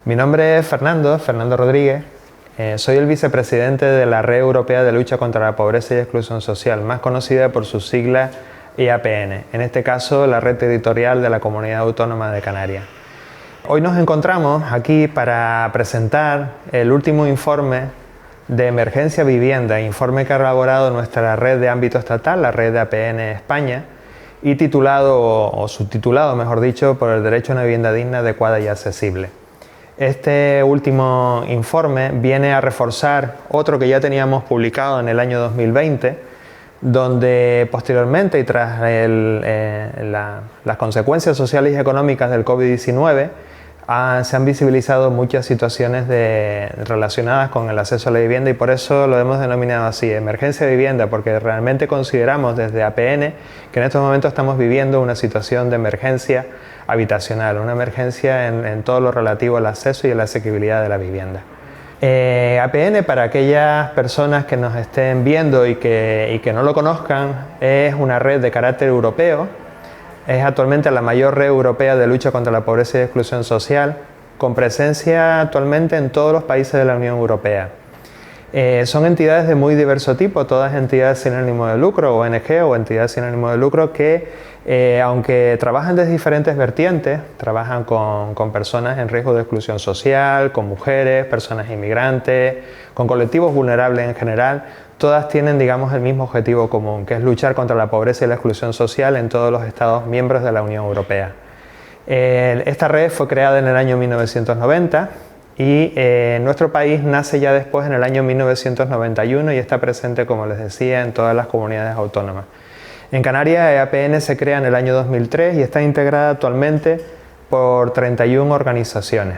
Mi nombre es Fernando Rodríguez. Soy el vicepresidente de la Red Europea de Lucha contra la Pobreza y Exclusión Social, más conocida por sus siglas EAPN, en este caso la Red Territorial de la Comunidad Autónoma de Canarias. Hoy nos encontramos aquí para presentar el último informe de emergencia vivienda, informe que ha elaborado nuestra red de ámbito estatal, la red de APN España, y titulado, o subtitulado mejor dicho, por el derecho a una vivienda digna, adecuada y accesible. Este último informe viene a reforzar otro que ya teníamos publicado en el año 2020, donde posteriormente y tras las consecuencias sociales y económicas del COVID-19 se han visibilizado muchas situaciones relacionadas con el acceso a la vivienda, y por eso lo hemos denominado así, emergencia de vivienda, porque realmente consideramos desde APN que en estos momentos estamos viviendo una situación de emergencia habitacional, una emergencia en todo lo relativo al acceso y a la asequibilidad de la vivienda. APN, para aquellas personas que nos estén viendo y que no lo conozcan, es una red de carácter europeo. Es actualmente la mayor red europea de lucha contra la pobreza y exclusión social, con presencia actualmente en todos los países de la Unión Europea. Son entidades de muy diverso tipo, todas entidades sin ánimo de lucro, ONG o entidades sin ánimo de lucro, que aunque trabajan desde diferentes vertientes, trabajan con personas en riesgo de exclusión social, con mujeres, personas inmigrantes, con colectivos vulnerables en general. Todas tienen, digamos, el mismo objetivo común, que es luchar contra la pobreza y la exclusión social en todos los Estados miembros de la Unión Europea. Esta red fue creada en el año 1990 y nuestro país nace ya después en el año 1991 y está presente, como les decía, en todas las comunidades autónomas. En Canarias, EAPN se crea en el año 2003 y está integrada actualmente por 31 organizaciones.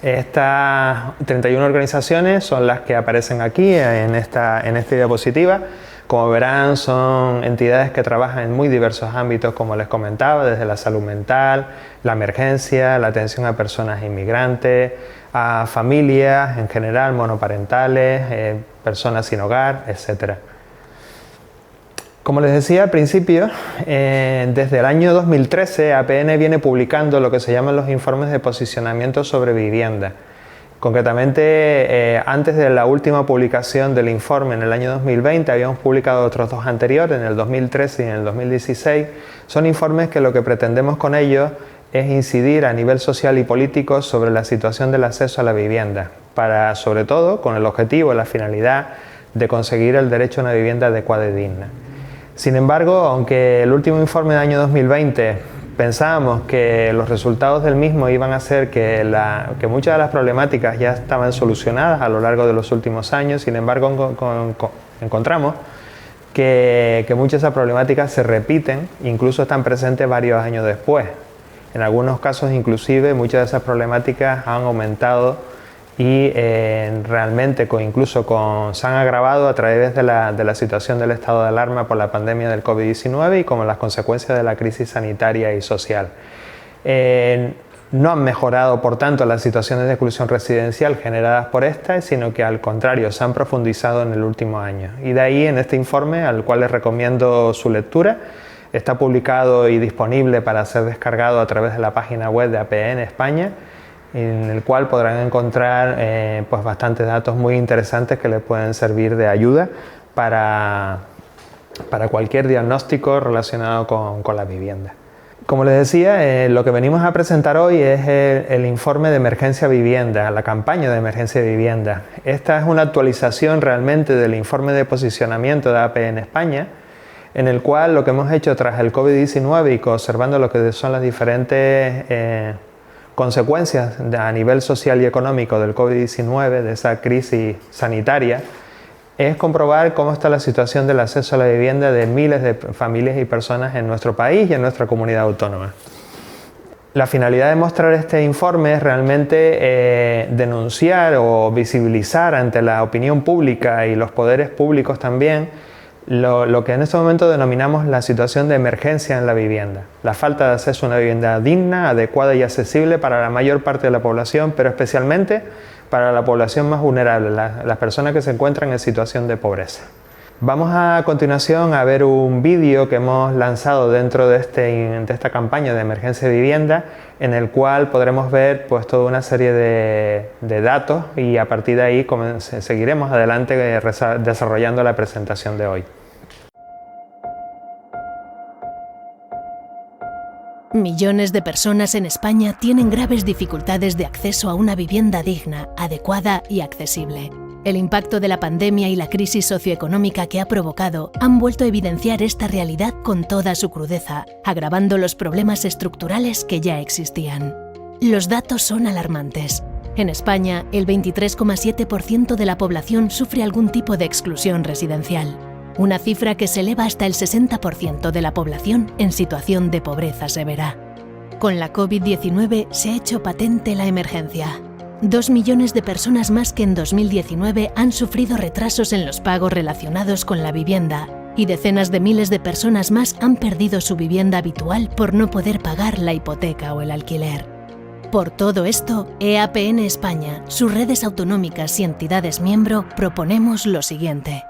Estas 31 organizaciones son las que aparecen aquí en esta diapositiva. Como verán, son entidades que trabajan en muy diversos ámbitos, como les comentaba, desde la salud mental, la emergencia, la atención a personas inmigrantes, a familias en general, monoparentales, personas sin hogar, etc. Como les decía al principio, desde el año 2013 APN viene publicando lo que se llaman los informes de posicionamiento sobre vivienda. Concretamente, antes de la última publicación del informe en el año 2020, habíamos publicado otros dos anteriores, en el 2013 y en el 2016. Son informes que lo que pretendemos con ellos es incidir a nivel social y político sobre la situación del acceso a la vivienda, sobre todo con el objetivo y la finalidad de conseguir el derecho a una vivienda adecuada y digna. Sin embargo, aunque el último informe del año 2020 pensábamos que los resultados del mismo iban a hacer que muchas de las problemáticas ya estaban solucionadas a lo largo de los últimos años, sin embargo encontramos que muchas de esas problemáticas se repiten, incluso están presentes varios años después. En algunos casos inclusive muchas de esas problemáticas han aumentado y realmente se han agravado a través de la situación del estado de alarma por la pandemia del COVID-19 y como las consecuencias de la crisis sanitaria y social. No han mejorado, por tanto, las situaciones de exclusión residencial generadas por esta, sino que al contrario, se han profundizado en el último año. Y de ahí, en este informe, al cual les recomiendo su lectura, está publicado y disponible para ser descargado a través de la página web de APN España, en el cual podrán encontrar pues bastantes datos muy interesantes que les pueden servir de ayuda para cualquier diagnóstico relacionado con la vivienda. Como les decía, lo que venimos a presentar hoy es el informe de emergencia vivienda, la campaña de emergencia vivienda. Esta es una actualización realmente del informe de posicionamiento de APN España, en el cual lo que hemos hecho tras el COVID-19 y observando lo que son las diferentes consecuencias a nivel social y económico del COVID-19, de esa crisis sanitaria, es comprobar cómo está la situación del acceso a la vivienda de miles de familias y personas en nuestro país y en nuestra comunidad autónoma. La finalidad de mostrar este informe es realmente denunciar o visibilizar ante la opinión pública y los poderes públicos también lo que en este momento denominamos la situación de emergencia en la vivienda, la falta de acceso a una vivienda digna, adecuada y accesible para la mayor parte de la población, pero especialmente para la población más vulnerable, las personas que se encuentran en situación de pobreza. Vamos a continuación a ver un vídeo que hemos lanzado dentro de esta campaña de emergencia de vivienda, en el cual podremos ver pues toda una serie de datos, y a partir de ahí seguiremos adelante desarrollando la presentación de hoy. Millones de personas en España tienen graves dificultades de acceso a una vivienda digna, adecuada y accesible. El impacto de la pandemia y la crisis socioeconómica que ha provocado han vuelto a evidenciar esta realidad con toda su crudeza, agravando los problemas estructurales que ya existían. Los datos son alarmantes. En España, el 23,7% de la población sufre algún tipo de exclusión residencial, una cifra que se eleva hasta el 60% de la población en situación de pobreza severa. Con la COVID-19 se ha hecho patente la emergencia. 2 millones de personas más que en 2019 han sufrido retrasos en los pagos relacionados con la vivienda, y decenas de miles de personas más han perdido su vivienda habitual por no poder pagar la hipoteca o el alquiler. Por todo esto, EAPN España, sus redes autonómicas y entidades miembro proponemos lo siguiente.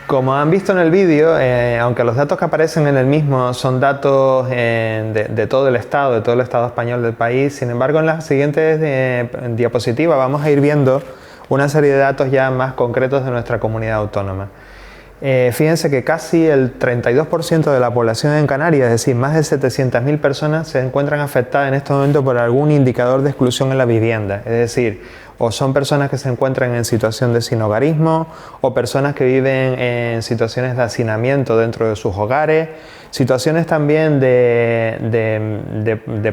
Como han visto en el vídeo, aunque los datos que aparecen en el mismo son datos de todo el Estado español del país, sin embargo en las siguientes diapositivas vamos a ir viendo una serie de datos ya más concretos de nuestra comunidad autónoma. Fíjense que casi el 32% de la población en Canarias, es decir, más de 700.000 personas, se encuentran afectadas en este momento por algún indicador de exclusión en la vivienda. Es decir, o son personas que se encuentran en situación de sinhogarismo, o personas que viven en situaciones de hacinamiento dentro de sus hogares, situaciones también de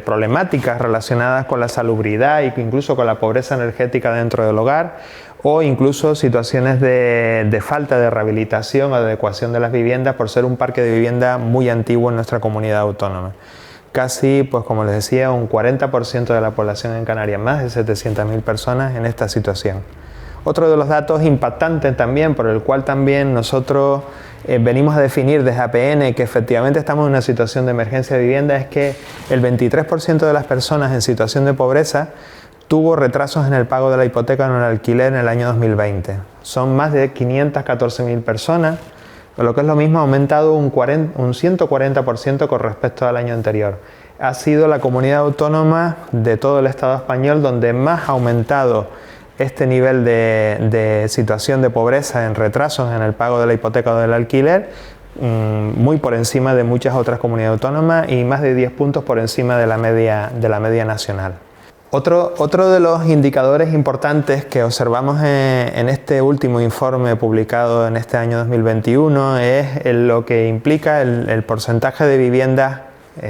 problemáticas relacionadas con la salubridad e incluso con la pobreza energética dentro del hogar, o incluso situaciones de falta de rehabilitación o de adecuación de las viviendas por ser un parque de vivienda muy antiguo en nuestra comunidad autónoma. Casi, pues como les decía, un 40% de la población en Canarias, más de 700.000 personas en esta situación. Otro de los datos impactantes también, por el cual también nosotros venimos a definir desde APN que efectivamente estamos en una situación de emergencia de vivienda, es que el 23% de las personas en situación de pobreza tuvo retrasos en el pago de la hipoteca o en el alquiler en el año 2020. Son más de 514.000 personas, lo que es lo mismo, ha aumentado un 140% con respecto al año anterior. Ha sido la comunidad autónoma de todo el Estado español donde más ha aumentado este nivel de situación de pobreza en retrasos en el pago de la hipoteca o del alquiler, muy por encima de muchas otras comunidades autónomas y más de 10 puntos por encima de la media nacional. Otro de los indicadores importantes que observamos en este último informe publicado en este año 2021 es lo que implica el porcentaje de viviendas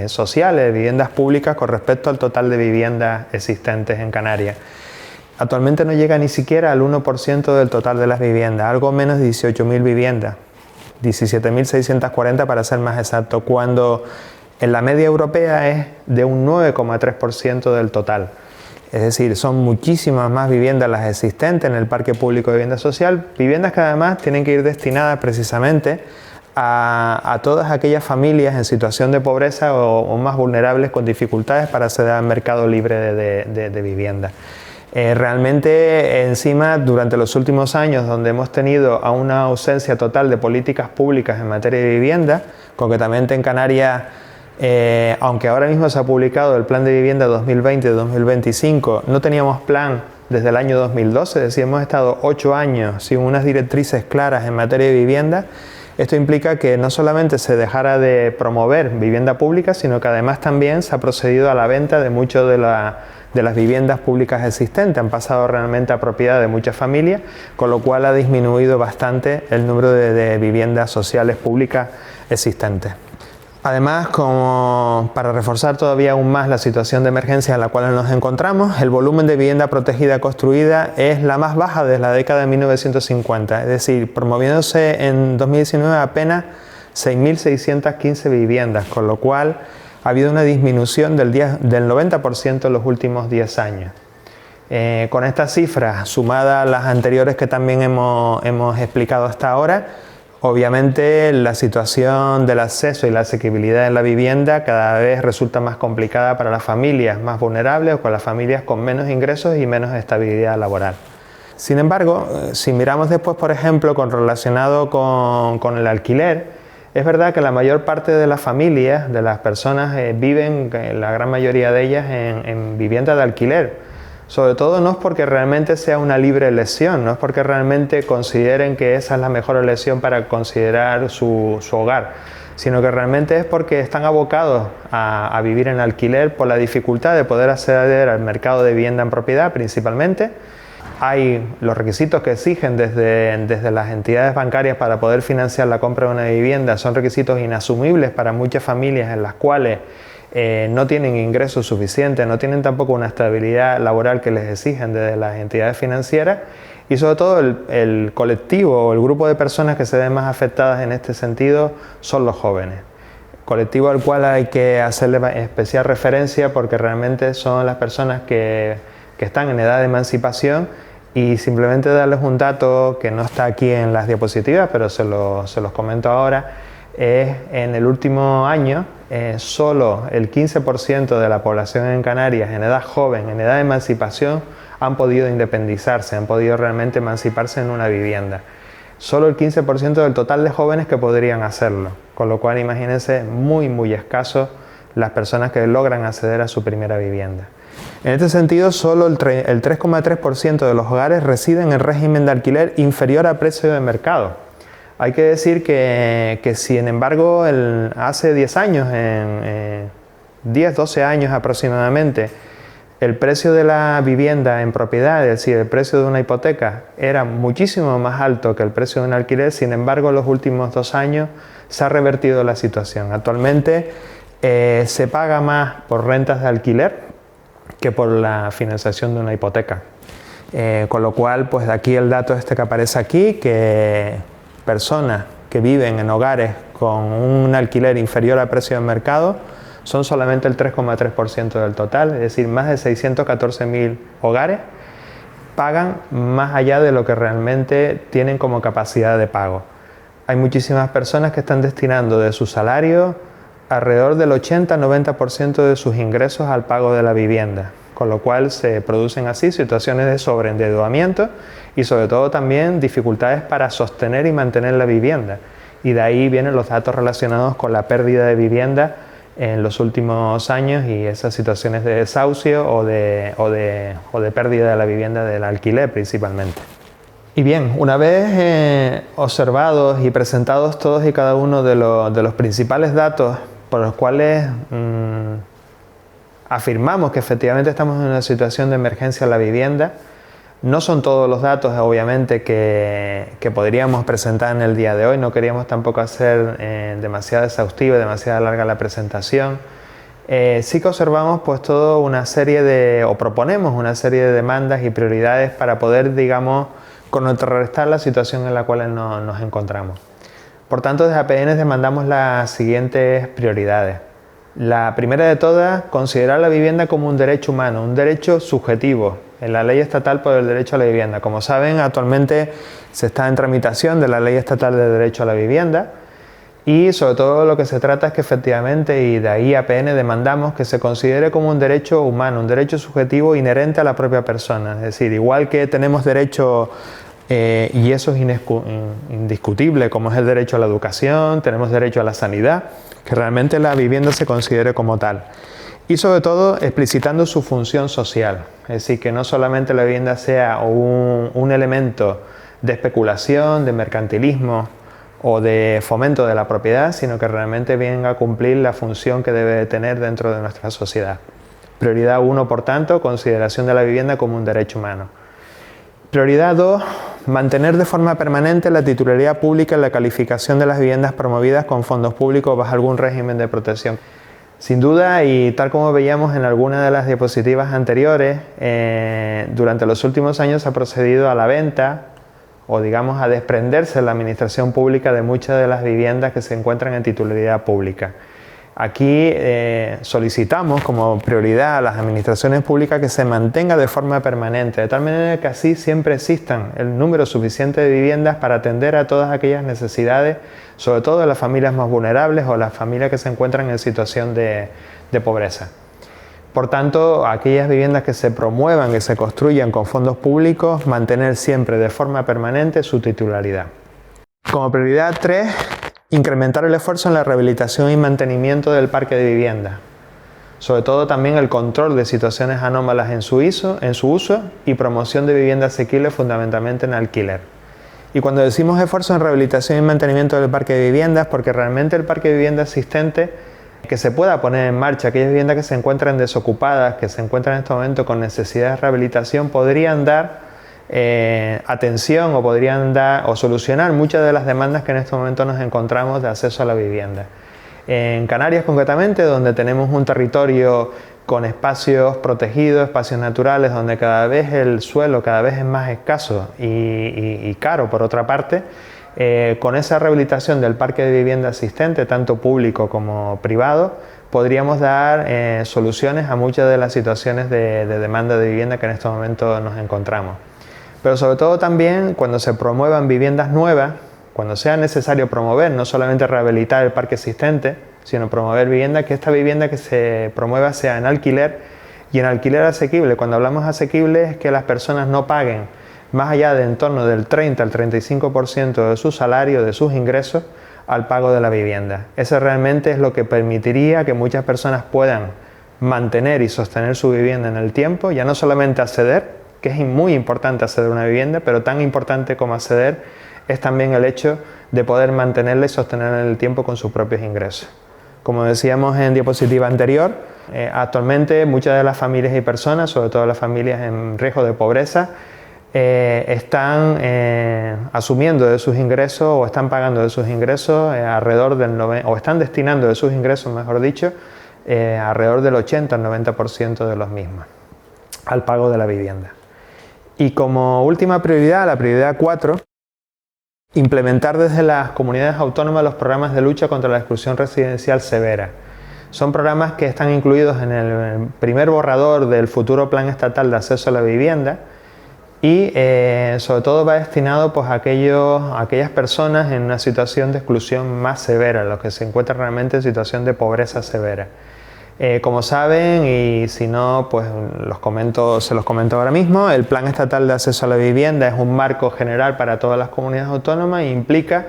sociales, de viviendas públicas con respecto al total de viviendas existentes en Canarias. Actualmente no llega ni siquiera al 1% del total de las viviendas, algo menos de 18.000 viviendas, 17.640 para ser más exacto, cuando en la media europea es de un 9,3% del total. Es decir, son muchísimas más viviendas las existentes en el parque público de vivienda social, viviendas que además tienen que ir destinadas precisamente a todas aquellas familias en situación de pobreza o más vulnerables con dificultades para acceder al mercado libre de vivienda. Realmente encima durante los últimos años donde hemos tenido a una ausencia total de políticas públicas en materia de vivienda, concretamente en Canarias, aunque ahora mismo se ha publicado el Plan de Vivienda 2020-2025, no teníamos plan desde el año 2012, es decir, hemos estado 8 años sin unas directrices claras en materia de vivienda. Esto implica que no solamente se dejara de promover vivienda pública, sino que además también se ha procedido a la venta de muchas de las viviendas públicas existentes. Han pasado realmente a propiedad de muchas familias, con lo cual ha disminuido bastante el número de viviendas sociales públicas existentes. Además, como para reforzar todavía aún más la situación de emergencia en la cual nos encontramos, el volumen de vivienda protegida construida es la más baja desde la década de 1950, es decir, promoviéndose en 2019 apenas 6.615 viviendas, con lo cual ha habido una disminución del 90% en los últimos 10 años. Con estas cifras, sumadas a las anteriores que también hemos explicado hasta ahora, obviamente la situación del acceso y la asequibilidad en la vivienda cada vez resulta más complicada para las familias más vulnerables o con las familias con menos ingresos y menos estabilidad laboral. Sin embargo, si miramos después, por ejemplo, relacionado con el alquiler, es verdad que la mayor parte de las familias, de las personas, viven, la gran mayoría de ellas, en vivienda de alquiler. Sobre todo no es porque realmente sea una libre elección, no es porque realmente consideren que esa es la mejor elección para considerar su hogar, sino que realmente es porque están abocados a vivir en alquiler por la dificultad de poder acceder al mercado de vivienda en propiedad principalmente. Hay los requisitos que exigen desde las entidades bancarias para poder financiar la compra de una vivienda, son requisitos inasumibles para muchas familias en las cuales no tienen ingresos suficientes, no tienen tampoco una estabilidad laboral que les exigen desde las entidades financieras, y sobre todo el colectivo o el grupo de personas que se ven más afectadas en este sentido son los jóvenes. Colectivo al cual hay que hacerle especial referencia porque realmente son las personas que están en edad de emancipación, y simplemente darles un dato que no está aquí en las diapositivas, pero se los comento ahora. En el último año, solo el 15% de la población en Canarias en edad joven, en edad de emancipación, han podido independizarse, han podido realmente emanciparse en una vivienda. Solo el 15% del total de jóvenes que podrían hacerlo, con lo cual imagínense muy escasos las personas que logran acceder a su primera vivienda. En este sentido, solo el 3,3% de los hogares residen en régimen de alquiler inferior a precio de mercado. Hay que decir que sin embargo, hace 10 años, 12 años aproximadamente, el precio de la vivienda en propiedad, es decir, el precio de una hipoteca, era muchísimo más alto que el precio de un alquiler. Sin embargo, en los últimos 2 años se ha revertido la situación. Actualmente se paga más por rentas de alquiler que por la financiación de una hipoteca. Con lo cual, pues de aquí el dato que aparece aquí, que personas que viven en hogares con un alquiler inferior al precio del mercado son solamente el 3,3% del total, es decir, más de 614.000 hogares pagan más allá de lo que realmente tienen como capacidad de pago. Hay muchísimas personas que están destinando de su salario alrededor del 80-90% de sus ingresos al pago de la vivienda, con lo cual se producen así situaciones de sobreendeudamiento y sobre todo también dificultades para sostener y mantener la vivienda. Y de ahí vienen los datos relacionados con la pérdida de vivienda en los últimos años y esas situaciones de desahucio o de pérdida de la vivienda del alquiler principalmente. Y bien, una vez observados y presentados todos y cada uno de los principales datos por los cuales afirmamos que efectivamente estamos en una situación de emergencia en la vivienda, no son todos los datos obviamente que podríamos presentar en el día de hoy, no queríamos tampoco hacer demasiado exhaustiva, demasiado larga la presentación. Sí que observamos pues toda una serie proponemos una serie de demandas y prioridades para poder, digamos, contrarrestar la situación en la cual nos encontramos. Por tanto, desde APN demandamos las siguientes prioridades. La primera de todas, considerar la vivienda como un derecho humano, un derecho subjetivo en la Ley Estatal por el Derecho a la Vivienda. Como saben, actualmente se está en tramitación de la Ley Estatal de Derecho a la Vivienda y sobre todo lo que se trata es que efectivamente, y de ahí APN demandamos que se considere como un derecho humano, un derecho subjetivo inherente a la propia persona. Es decir, igual que tenemos derecho y eso es indiscutible, como es el derecho a la educación, tenemos derecho a la sanidad, que realmente la vivienda se considere como tal. Y sobre todo explicitando su función social, es decir, que no solamente la vivienda sea un elemento de especulación, de mercantilismo o de fomento de la propiedad, sino que realmente venga a cumplir la función que debe tener dentro de nuestra sociedad. Prioridad 1, por tanto, consideración de la vivienda como un derecho humano. Prioridad 2, mantener de forma permanente la titularidad pública en la calificación de las viviendas promovidas con fondos públicos bajo algún régimen de protección. Sin duda, y tal como veíamos en alguna de las diapositivas anteriores, durante los últimos años se ha procedido a la venta o digamos a desprenderse la administración pública de muchas de las viviendas que se encuentran en titularidad pública. Aquí solicitamos como prioridad a las administraciones públicas que se mantenga de forma permanente, de tal manera que así siempre existan el número suficiente de viviendas para atender a todas aquellas necesidades, sobre todo de las familias más vulnerables o las familias que se encuentran en situación de pobreza. Por tanto, aquellas viviendas que se promuevan, que se construyan con fondos públicos, mantener siempre de forma permanente su titularidad. Como prioridad 3, incrementar el esfuerzo en la rehabilitación y mantenimiento del parque de viviendas. Sobre todo también el control de situaciones anómalas en su uso y promoción de viviendas asequibles fundamentalmente en alquiler. Y cuando decimos esfuerzo en rehabilitación y mantenimiento del parque de viviendas, porque realmente el parque de vivienda existente que se pueda poner en marcha, aquellas viviendas que se encuentran desocupadas, que se encuentran en este momento con necesidad de rehabilitación, podrían dar atención o podrían dar o solucionar muchas de las demandas que en este momento nos encontramos de acceso a la vivienda. En Canarias concretamente, donde tenemos un territorio con espacios protegidos, espacios naturales, donde cada vez el suelo cada vez es más escaso y caro por otra parte, con esa rehabilitación del parque de vivienda existente, tanto público como privado, podríamos dar soluciones a muchas de las situaciones de demanda de vivienda que en este momento nos encontramos. Pero sobre todo también cuando se promuevan viviendas nuevas, cuando sea necesario promover, no solamente rehabilitar el parque existente, sino promover vivienda, que esta vivienda que se promueva sea en alquiler y en alquiler asequible. Cuando hablamos asequible es que las personas no paguen más allá de en torno del 30 al 35% de su salario, de sus ingresos, al pago de la vivienda. Eso realmente es lo que permitiría que muchas personas puedan mantener y sostener su vivienda en el tiempo, ya no solamente acceder, que es muy importante acceder a una vivienda, pero tan importante como acceder es también el hecho de poder mantenerla y sostenerla en el tiempo con sus propios ingresos. Como decíamos en diapositiva anterior, actualmente muchas de las familias y personas, sobre todo las familias en riesgo de pobreza, están asumiendo de sus ingresos o están pagando de sus ingresos alrededor del o están destinando de sus ingresos, mejor dicho, alrededor del 80 al 90% de los mismos al pago de la vivienda. Y como última prioridad, la prioridad 4, implementar desde las comunidades autónomas los programas de lucha contra la exclusión residencial severa. Son programas que están incluidos en el primer borrador del futuro Plan Estatal de Acceso a la Vivienda y sobre todo va destinado pues, a aquellas personas en una situación de exclusión más severa, los que se encuentran realmente en situación de pobreza severa. Como saben, y si no, pues se los comento ahora mismo, el Plan Estatal de Acceso a la Vivienda es un marco general para todas las comunidades autónomas e implica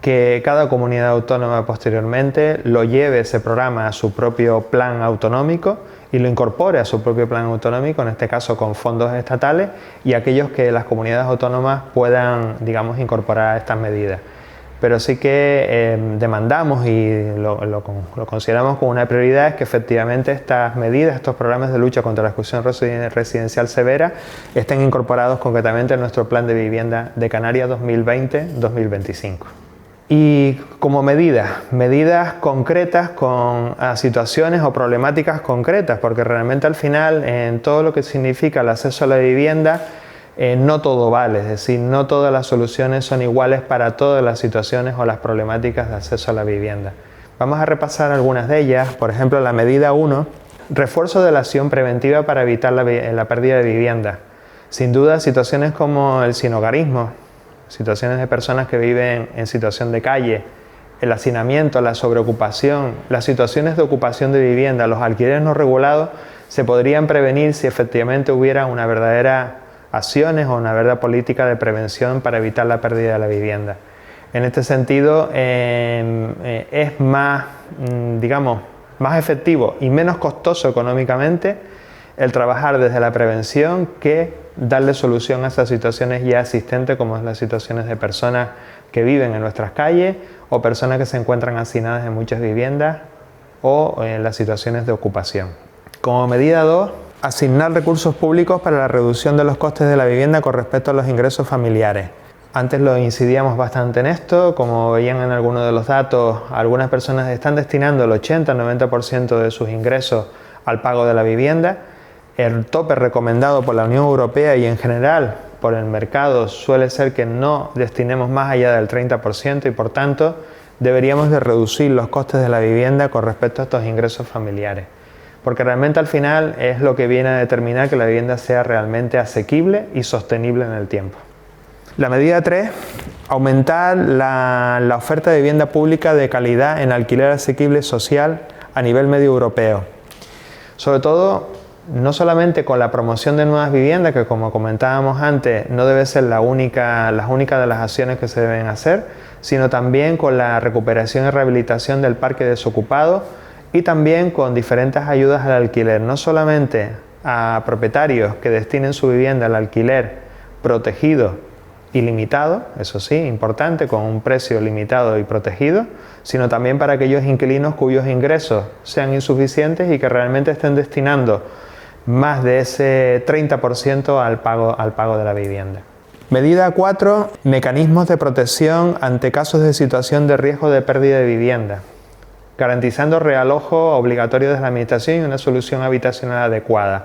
que cada comunidad autónoma posteriormente lo lleve ese programa a su propio plan autonómico y lo incorpore a su propio plan autonómico, en este caso con fondos estatales, y aquellos que las comunidades autónomas puedan, digamos, incorporar estas medidas. Pero sí que demandamos y lo consideramos como una prioridad es que efectivamente estas medidas, estos programas de lucha contra la exclusión residencial severa estén incorporados concretamente en nuestro Plan de Vivienda de Canarias 2020-2025. Y como medidas concretas con situaciones o problemáticas concretas, porque realmente al final en todo lo que significa el acceso a la vivienda, no todo vale, es decir, no todas las soluciones son iguales para todas las situaciones o las problemáticas de acceso a la vivienda. Vamos a repasar algunas de ellas, por ejemplo la medida 1, refuerzo de la acción preventiva para evitar la pérdida de vivienda. Sin duda situaciones como el sinhogarismo, situaciones de personas que viven en situación de calle, el hacinamiento, la sobreocupación, las situaciones de ocupación de vivienda, los alquileres no regulados se podrían prevenir si efectivamente hubiera una verdadera acciones o una verdadera política de prevención para evitar la pérdida de la vivienda. En este sentido, es más más efectivo y menos costoso económicamente el trabajar desde la prevención que darle solución a esas situaciones ya existentes, como es las situaciones de personas que viven en nuestras calles o personas que se encuentran hacinadas en muchas viviendas o en las situaciones de ocupación. Como medida 2, asignar recursos públicos para la reducción de los costes de la vivienda con respecto a los ingresos familiares. Antes lo incidíamos bastante en esto, como veían en algunos de los datos, algunas personas están destinando el 80-90% de sus ingresos al pago de la vivienda. El tope recomendado por la Unión Europea y en general por el mercado suele ser que no destinemos más allá del 30% y por tanto deberíamos de reducir los costes de la vivienda con respecto a estos ingresos familiares. Porque realmente al final es lo que viene a determinar que la vivienda sea realmente asequible y sostenible en el tiempo. La medida 3, aumentar la oferta de vivienda pública de calidad en alquiler asequible social a nivel medio europeo. Sobre todo, no solamente con la promoción de nuevas viviendas, que como comentábamos antes, no debe ser las únicas de las acciones que se deben hacer, sino también con la recuperación y rehabilitación del parque desocupado y también con diferentes ayudas al alquiler, no solamente a propietarios que destinen su vivienda al alquiler protegido y limitado, eso sí, importante, con un precio limitado y protegido, sino también para aquellos inquilinos cuyos ingresos sean insuficientes y que realmente estén destinando más de ese 30% al pago de la vivienda. Medida 4, mecanismos de protección ante casos de situación de riesgo de pérdida de vivienda, garantizando realojo obligatorio de la administración y una solución habitacional adecuada.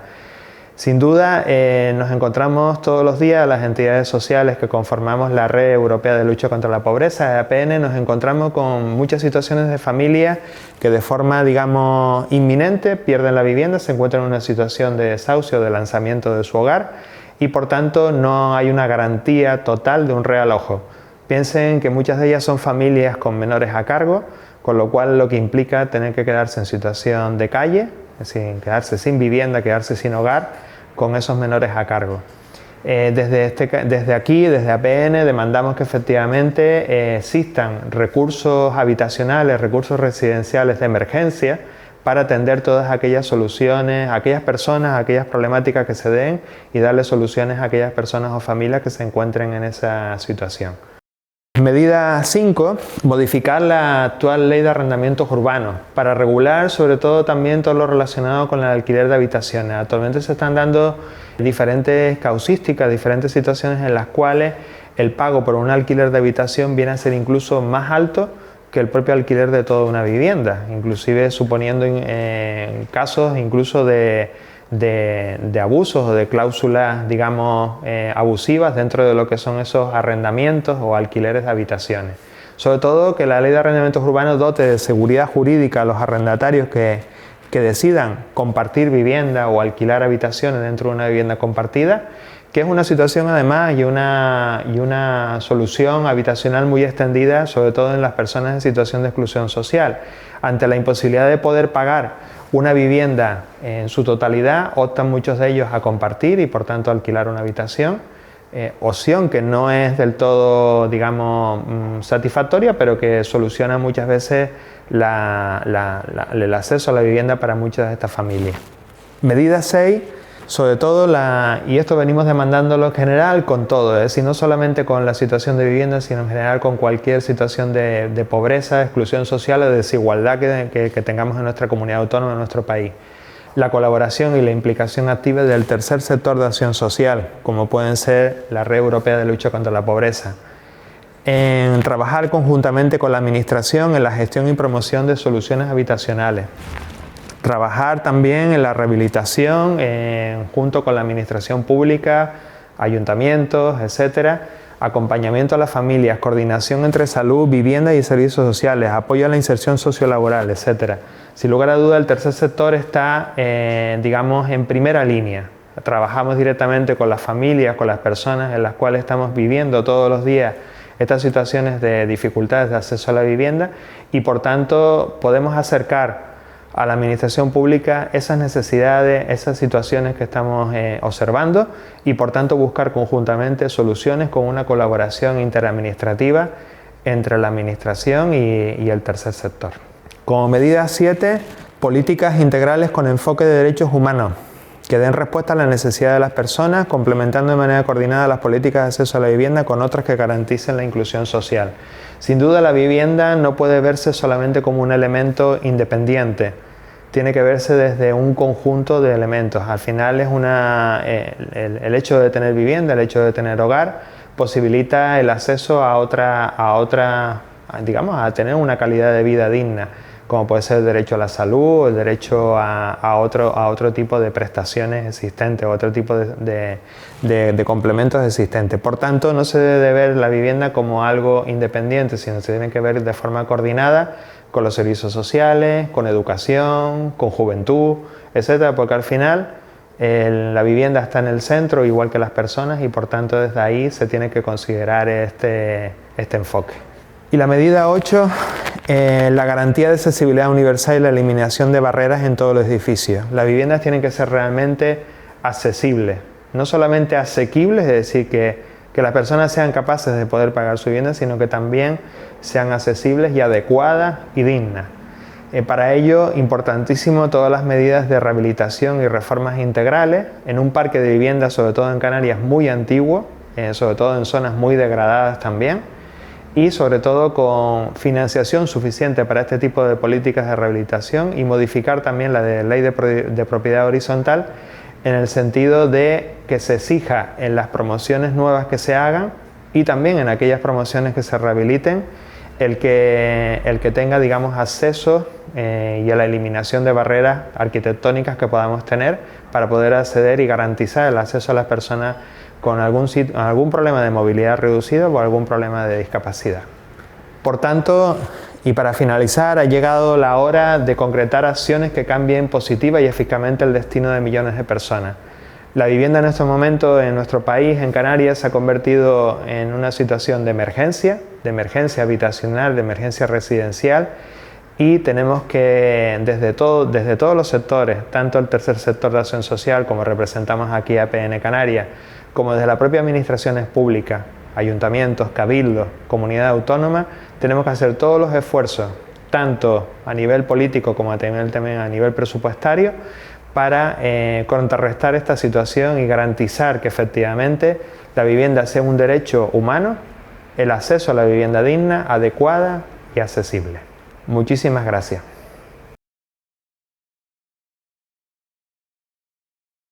Sin duda, nos encontramos todos los días las entidades sociales que conformamos la Red Europea de Lucha contra la Pobreza, EAPN, nos encontramos con muchas situaciones de familias que de forma, digamos, inminente pierden la vivienda, se encuentran en una situación de desahucio, de lanzamiento de su hogar y por tanto no hay una garantía total de un realojo. Piensen que muchas de ellas son familias con menores a cargo, con lo cual lo que implica tener que quedarse en situación de calle, es decir, quedarse sin vivienda, quedarse sin hogar, con esos menores a cargo. Desde aquí, desde APN, demandamos que efectivamente existan recursos habitacionales, recursos residenciales de emergencia para atender todas aquellas soluciones, aquellas personas, aquellas problemáticas que se den y darle soluciones a aquellas personas o familias que se encuentren en esa situación. Medida 5, modificar la actual ley de arrendamientos urbanos para regular sobre todo también todo lo relacionado con el alquiler de habitaciones. Actualmente se están dando diferentes causísticas, diferentes situaciones en las cuales el pago por un alquiler de habitación viene a ser incluso más alto que el propio alquiler de toda una vivienda, inclusive suponiendo casos incluso de abusos o de cláusulas, digamos, abusivas dentro de lo que son esos arrendamientos o alquileres de habitaciones. Sobre todo que la ley de arrendamientos urbanos dote de seguridad jurídica a los arrendatarios que decidan compartir vivienda o alquilar habitaciones dentro de una vivienda compartida, que es una situación además y una solución habitacional muy extendida, sobre todo en las personas en situación de exclusión social. Ante la imposibilidad de poder pagar una vivienda en su totalidad, optan muchos de ellos a compartir y por tanto alquilar una habitación, opción que no es del todo, digamos, satisfactoria, pero que soluciona muchas veces el acceso a la vivienda para muchas de estas familias. Medida 6, sobre todo, y esto venimos demandándolo en general con todo, es decir, no solamente con la situación de vivienda, sino en general con cualquier situación de pobreza, exclusión social o desigualdad que tengamos en nuestra comunidad autónoma, en nuestro país. La colaboración y la implicación activa del tercer sector de acción social, como pueden ser la Red Europea de Lucha contra la Pobreza. En trabajar conjuntamente con la Administración en la gestión y promoción de soluciones habitacionales. Trabajar también en la rehabilitación junto con la administración pública, ayuntamientos, etcétera, acompañamiento a las familias, coordinación entre salud, vivienda y servicios sociales, apoyo a la inserción sociolaboral, etcétera. Sin lugar a duda, el tercer sector está, digamos, en primera línea. Trabajamos directamente con las familias, con las personas en las cuales estamos viviendo todos los días estas situaciones de dificultades de acceso a la vivienda y, por tanto, podemos acercar a la administración pública esas necesidades, esas situaciones que estamos observando y por tanto buscar conjuntamente soluciones con una colaboración interadministrativa entre la administración y el tercer sector. Como medida 7, Políticas integrales con enfoque de derechos humanos, que den respuesta a las necesidades de las personas, complementando de manera coordinada las políticas de acceso a la vivienda con otras que garanticen la inclusión social. Sin duda, la vivienda no puede verse solamente como un elemento independiente, tiene que verse desde un conjunto de elementos. Al final es el hecho de tener vivienda, el hecho de tener hogar, posibilita el acceso a tener una calidad de vida digna, como puede ser el derecho a la salud, el derecho a otro tipo de prestaciones existentes, otro tipo de complementos existentes. Por tanto, no se debe ver la vivienda como algo independiente, sino se tiene que ver de forma coordinada con los servicios sociales, con educación, con juventud, etcétera, porque al final la vivienda está en el centro, igual que las personas, y por tanto desde ahí se tiene que considerar este enfoque. Y la medida 8, la garantía de accesibilidad universal y la eliminación de barreras en todos los edificios. Las viviendas tienen que ser realmente accesibles, no solamente asequibles, es decir, que las personas sean capaces de poder pagar su vivienda, sino que también sean accesibles y adecuadas y dignas. Para ello, importantísimo todas las medidas de rehabilitación y reformas integrales en un parque de viviendas, sobre todo en Canarias, muy antiguo, sobre todo en zonas muy degradadas también, y sobre todo con financiación suficiente para este tipo de políticas de rehabilitación, y modificar también la ley de propiedad horizontal en el sentido de que se exija en las promociones nuevas que se hagan y también en aquellas promociones que se rehabiliten el que tenga, digamos, acceso y a la eliminación de barreras arquitectónicas que podamos tener para poder acceder y garantizar el acceso a las personas con algún problema de movilidad reducido o algún problema de discapacidad. Por tanto, y para finalizar, ha llegado la hora de concretar acciones que cambien positiva y eficazmente el destino de millones de personas. La vivienda en estos momentos en nuestro país, en Canarias, se ha convertido en una situación de emergencia habitacional, de emergencia residencial, y tenemos que desde todos los sectores, tanto el tercer sector de acción social, como representamos aquí a APN Canarias, como desde las propias administraciones públicas, ayuntamientos, cabildos, comunidad autónoma, tenemos que hacer todos los esfuerzos, tanto a nivel político como también a nivel presupuestario, para contrarrestar esta situación y garantizar que efectivamente la vivienda sea un derecho humano, el acceso a la vivienda digna, adecuada y accesible. Muchísimas gracias.